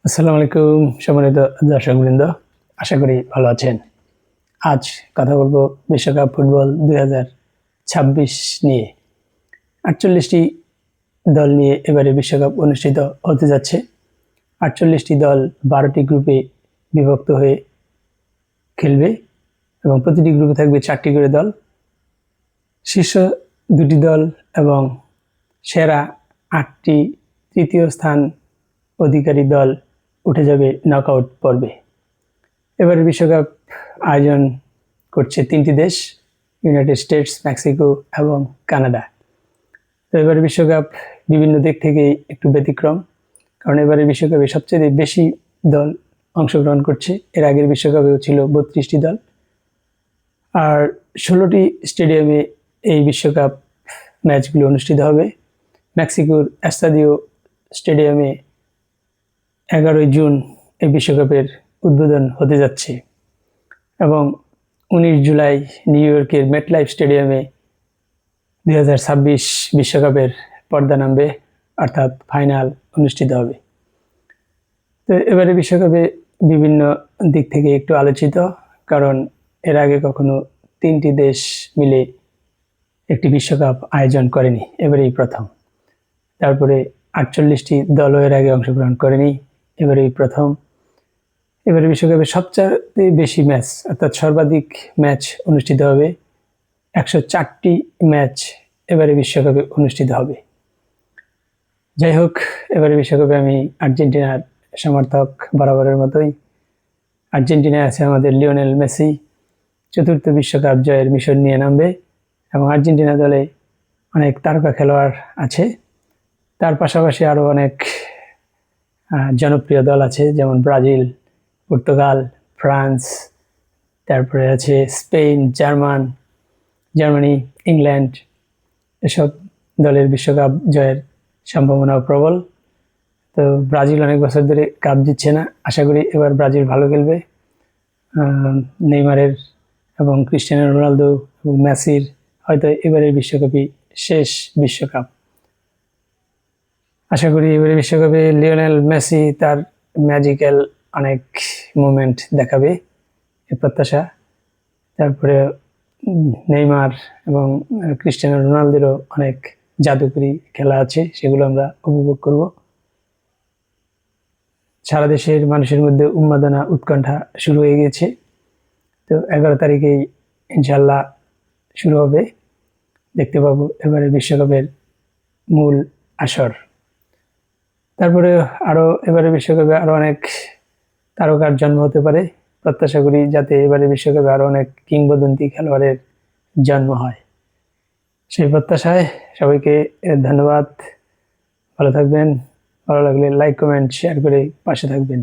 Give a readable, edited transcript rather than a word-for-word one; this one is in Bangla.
আসসালামু আলাইকুম সম্মানিত দর্শকবৃন্দ, আশা করি ভালো আছেন। আজ কথা বলবো বিশ্বকাপ ফুটবল 2026 নিয়ে। 48টি দল নিয়ে এবারে বিশ্বকাপ অনুষ্ঠিত হতে যাচ্ছে। 48টি দল 12টি গ্রুপে বিভক্ত হয়ে খেলবে এবং প্রতিটি গ্রুপে থাকবে 4টি করে দল। শীর্ষ 2টি দল এবং সেরা 8টি তৃতীয় স্থান অধিকারী দল উঠে যাবে নকআউট পর্বে। এবারে বিশ্বকাপ আয়োজন করছে 3টি দেশ, ইউনাইটেড স্টেটস, মেক্সিকো এবং কানাডা। তো এবারে বিশ্বকাপ বিভিন্ন দিক থেকে একটু ব্যতিক্রম, কারণ এবারে বিশ্বকাপে সবচেয়ে বেশি দল অংশগ্রহণ করছে। এর আগের বিশ্বকাপেও ছিল 32টি দল, আর 16টি স্টেডিয়ামে এই বিশ্বকাপ ম্যাচগুলো অনুষ্ঠিত হবে। মেক্সিকোর এস্তাদিও স্টেডিয়ামে 11 জুন এই বিশ্বকাপের উদ্বোধন হতে যাচ্ছে এবং 19 জুলাই নিউ ইয়র্কের মেটলাইফ স্টেডিয়ামে 2026 বিশ্বকাপের পর্দা নামবে, অর্থাৎ ফাইনাল অনুষ্ঠিত হবে। তো এবারে বিশ্বকাপে বিভিন্ন দিক থেকে একটু আলোচিত, কারণ এর আগে কখনো 3টি দেশ মিলে একটি বিশ্বকাপ আয়োজন করেনি, এবারেই প্রথম। তারপরে 48টি দলও এর আগে অংশগ্রহণ করেনি, এবারেই প্রথম। এবারে বিশ্বকাপে সবচেয়ে বেশি ম্যাচ, অর্থাৎ সর্বাধিক ম্যাচ অনুষ্ঠিত হবে। 104টি ম্যাচ এবারে বিশ্বকাপে অনুষ্ঠিত হবে। যাই হোক, এবারে বিশ্বকাপে আমি আর্জেন্টিনার সমর্থক, বরাবরের মতোই। আর্জেন্টিনায় আছে আমাদের লিওনেল মেসি, 4র্থ বিশ্বকাপ জয়ের মিশন নিয়ে নামবে এবং আর্জেন্টিনা দলে অনেক তারকা খেলোয়াড় আছে। তার পাশাপাশি আরও অনেক জনপ্রিয় দল আছে, যেমন ব্রাজিল, পর্তুগাল, ফ্রান্স, তারপরে আছে স্পেন, জার্মানি, ইংল্যান্ড। এসব দলের বিশ্বকাপ জয়ের সম্ভাবনাও প্রবল। তো ব্রাজিল অনেক বছর ধরে কাপ জিতছে না, আশা করি এবার ব্রাজিল ভালো খেলবে। নেইমারের এবং ক্রিস্টিয়ানো রোনালদো এবং মেসির হয়তো এবারের বিশ্বকাপই শেষ বিশ্বকাপ। আশা করি এবারে বিশ্বকাপে লিওনেল মেসি তার ম্যাজিক্যাল অনেক মুভমেন্ট দেখাবে, এ প্রত্যাশা। তারপরে নেইমার এবং ক্রিস্টিয়ানো রোনালদোরও অনেক জাদুকরী খেলা আছে, সেগুলো আমরা উপভোগ করব। সারা দেশের মানুষের মধ্যে উন্মাদনা, উৎকণ্ঠা শুরু হয়ে গেছে। তো 11 তারিখেই ইনশাল্লাহ শুরু হবে, দেখতে পাবো এবারে বিশ্বকাপের মূল আসর। তারপরে আরও এবারে বিশ্বকাপে আরও অনেক তারকার জন্ম হতে পারে, প্রত্যাশা করি যাতে এবারে বিশ্বকাপে আরও অনেক কিংবদন্তি খেলোয়াড়ের জন্ম হয়। সেই প্রত্যাশায় সবাইকে ধন্যবাদ। ভালো থাকবেন, ভালো লাগলে লাইক, কমেন্ট, শেয়ার করে পাশে থাকবেন।